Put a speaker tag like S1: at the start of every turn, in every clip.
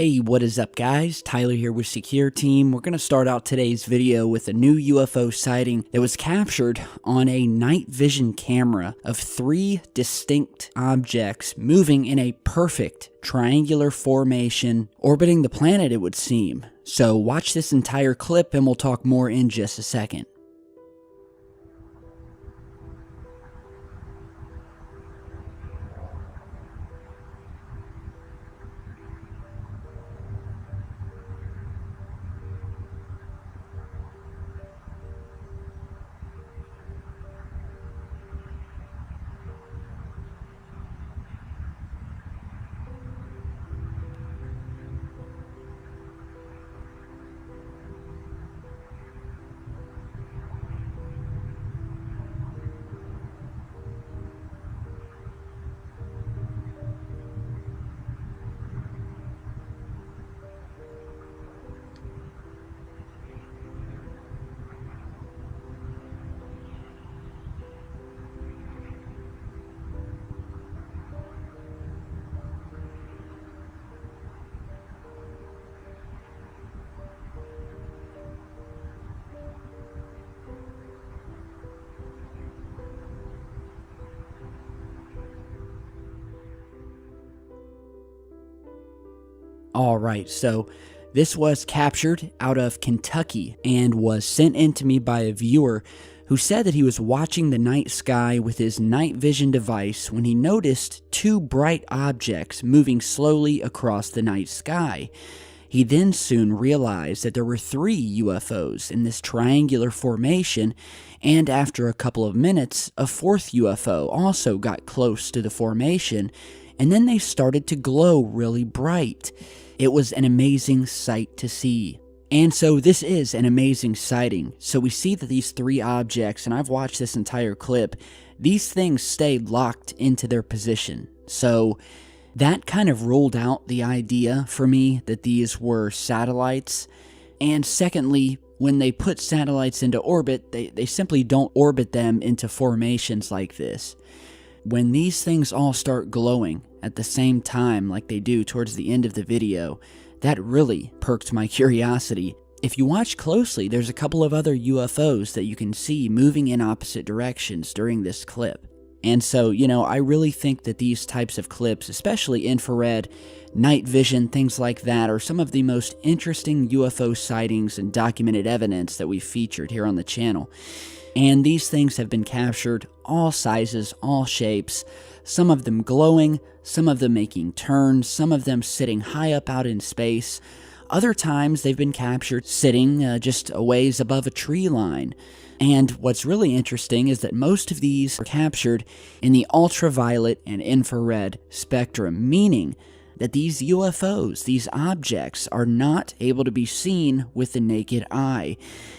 S1: Hey, what is up guys? Tyler here with Secure Team. We're going to start out today's video with a new UFO sighting that was captured on a night vision camera of 3 distinct objects moving in a perfect triangular formation, orbiting the planet it would seem. So watch this entire clip and we'll talk more in just a second. Alright, so this was captured out of Kentucky and was sent in to me by a viewer who said that he was watching the night sky with his night vision device when he noticed 2 bright objects moving slowly across the night sky. He then soon realized that there were 3 UFOs in this triangular formation, and after a couple of minutes, a 4th UFO also got close to the formation, and then they started to glow really bright. It was an amazing sight to see. And so this is an amazing sighting. So we see that these 3 objects, and I've watched this entire clip, these things stayed locked into their position. So that kind of ruled out the idea for me that these were satellites. And secondly, when they put satellites into orbit, they simply don't orbit them into formations like this. When these things all start glowing at the same time like they do towards the end of the video, that really perked my curiosity. If you watch closely, there's a couple of other UFOs that you can see moving in opposite directions during this clip. And so, I really think that these types of clips, especially infrared, night vision, things like that, are some of the most interesting UFO sightings and documented evidence that we've featured here on the channel. And these things have been captured all sizes, all shapes, some of them glowing, some of them making turns, some of them sitting high up out in space. Other times they've been captured sitting just a ways above a tree line. And what's really interesting is that most of these are captured in the ultraviolet and infrared spectrum, meaning that these UFOs, these objects, are not able to be seen with the naked eye.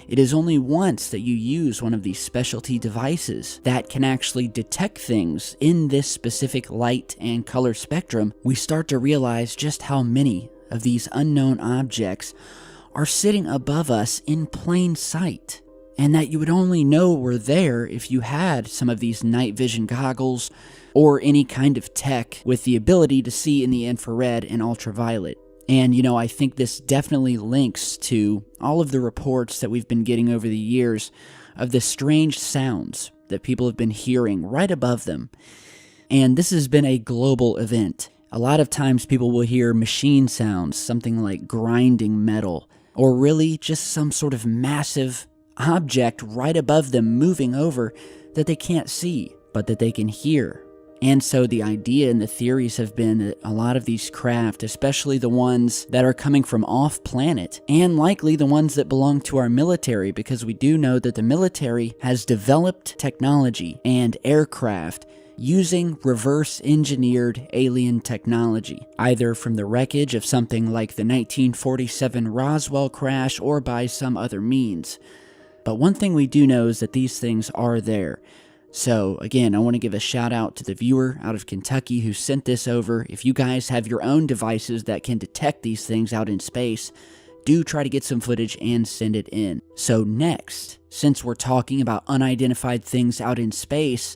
S1: It is only once that you use one of these specialty devices that can actually detect things in this specific light and color spectrum, we start to realize just how many of these unknown objects are sitting above us in plain sight, and that you would only know were there if you had some of these night vision goggles or any kind of tech with the ability to see in the infrared and ultraviolet. And I think this definitely links to all of the reports that we've been getting over the years of the strange sounds that people have been hearing right above them. And this has been a global event. A lot of times people will hear machine sounds, something like grinding metal, or really just some sort of massive object right above them moving over that they can't see, but that they can hear. And so the idea and the theories have been that a lot of these craft, especially the ones that are coming from off-planet, and likely the ones that belong to our military, because we do know that the military has developed technology and aircraft using reverse-engineered alien technology, either from the wreckage of something like the 1947 Roswell crash or by some other means. But one thing we do know is that these things are there. So again, I want to give a shout out to the viewer out of Kentucky who sent this over. If you guys have your own devices that can detect these things out in space, do try to get some footage and send it in. So next, since we're talking about unidentified things out in space,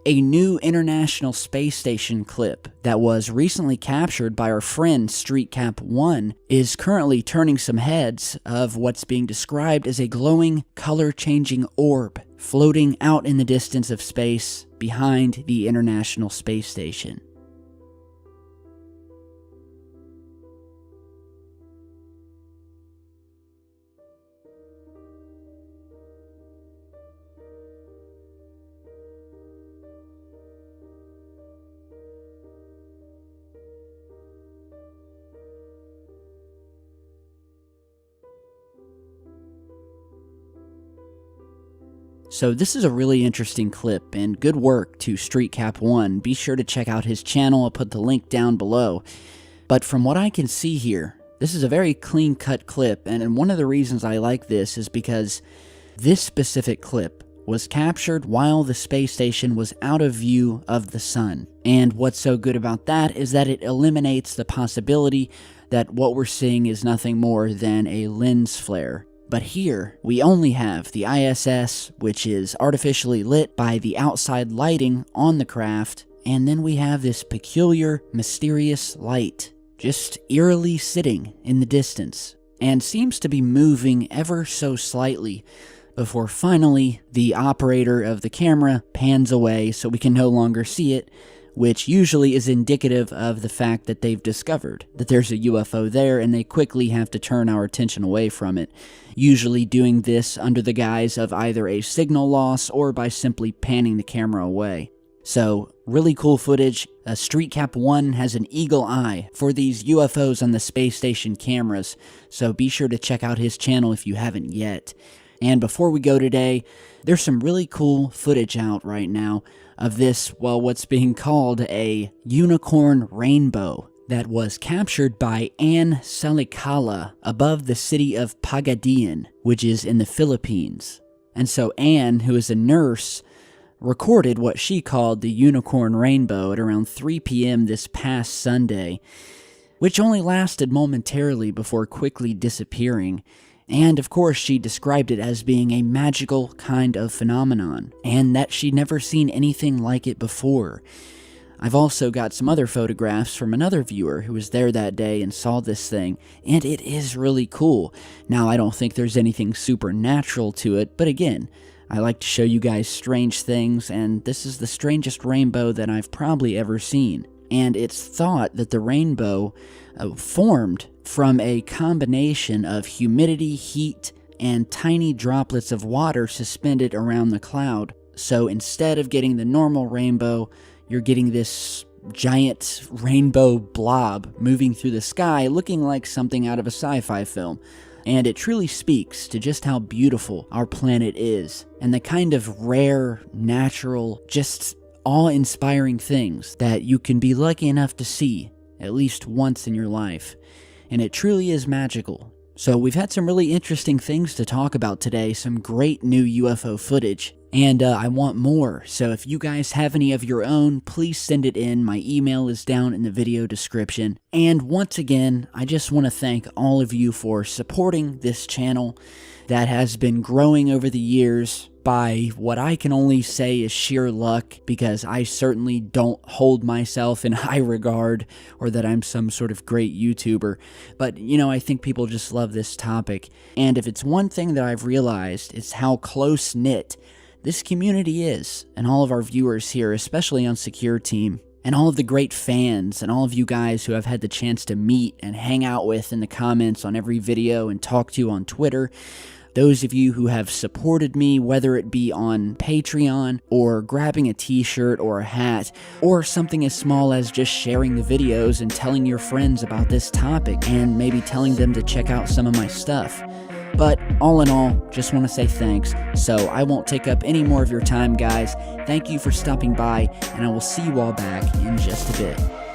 S1: A new International Space Station clip that was recently captured by our friend StreetCap1 is currently turning some heads of what's being described as a glowing, color-changing orb floating out in the distance of space behind the International Space Station. So this is a really interesting clip, and good work to StreetCap1. Be sure to check out his channel, I'll put the link down below. But from what I can see here, this is a very clean-cut clip, and one of the reasons I like this is because this specific clip was captured while the space station was out of view of the sun. And what's so good about that is that it eliminates the possibility that what we're seeing is nothing more than a lens flare. But here, we only have the ISS, which is artificially lit by the outside lighting on the craft, and then we have this peculiar, mysterious light, just eerily sitting in the distance, and seems to be moving ever so slightly, before finally the operator of the camera pans away so we can no longer see it, which usually is indicative of the fact that they've discovered that there's a UFO there and they quickly have to turn our attention away from it, usually doing this under the guise of either a signal loss or by simply panning the camera away. So, really cool footage. StreetCap1 has an eagle eye for these UFOs on the space station cameras, so be sure to check out his channel if you haven't yet. And before we go today, there's some really cool footage out right now of this, well, what's being called a unicorn rainbow that was captured by Ann Salicala above the city of Pagadian, which is in the Philippines. And so Ann, who is a nurse, recorded what she called the unicorn rainbow at around 3 p.m. this past Sunday, which only lasted momentarily before quickly disappearing. And of course, she described it as being a magical kind of phenomenon, and that she'd never seen anything like it before. I've also got some other photographs from another viewer who was there that day and saw this thing, and it is really cool. Now, I don't think there's anything supernatural to it, but again, I like to show you guys strange things, and this is the strangest rainbow that I've probably ever seen. And it's thought that the rainbow formed from a combination of humidity, heat, and tiny droplets of water suspended around the cloud. So instead of getting the normal rainbow, you're getting this giant rainbow blob moving through the sky looking like something out of a sci-fi film. And it truly speaks to just how beautiful our planet is, and the kind of rare, natural, just awe-inspiring things that you can be lucky enough to see at least once in your life. And it truly is magical. So we've had some really interesting things to talk about today, some great new UFO footage, and I want more. So if you guys have any of your own, please send it in. My email is down in the video description. And once again, I just want to thank all of you for supporting this channel that has been growing over the years by what I can only say is sheer luck, because I certainly don't hold myself in high regard or that I'm some sort of great YouTuber. But, you know, I think people just love this topic. And if it's one thing that I've realized, it's how close-knit this community is, and all of our viewers here, especially on Secure Team, and all of the great fans, and all of you guys who I've had the chance to meet and hang out with in the comments on every video and talk to on Twitter. Those of you who have supported me, whether it be on Patreon, or grabbing a t-shirt or a hat, or something as small as just sharing the videos and telling your friends about this topic, and maybe telling them to check out some of my stuff. But all in all, just want to say thanks, so I won't take up any more of your time, guys. Thank you for stopping by, and I will see you all back in just a bit.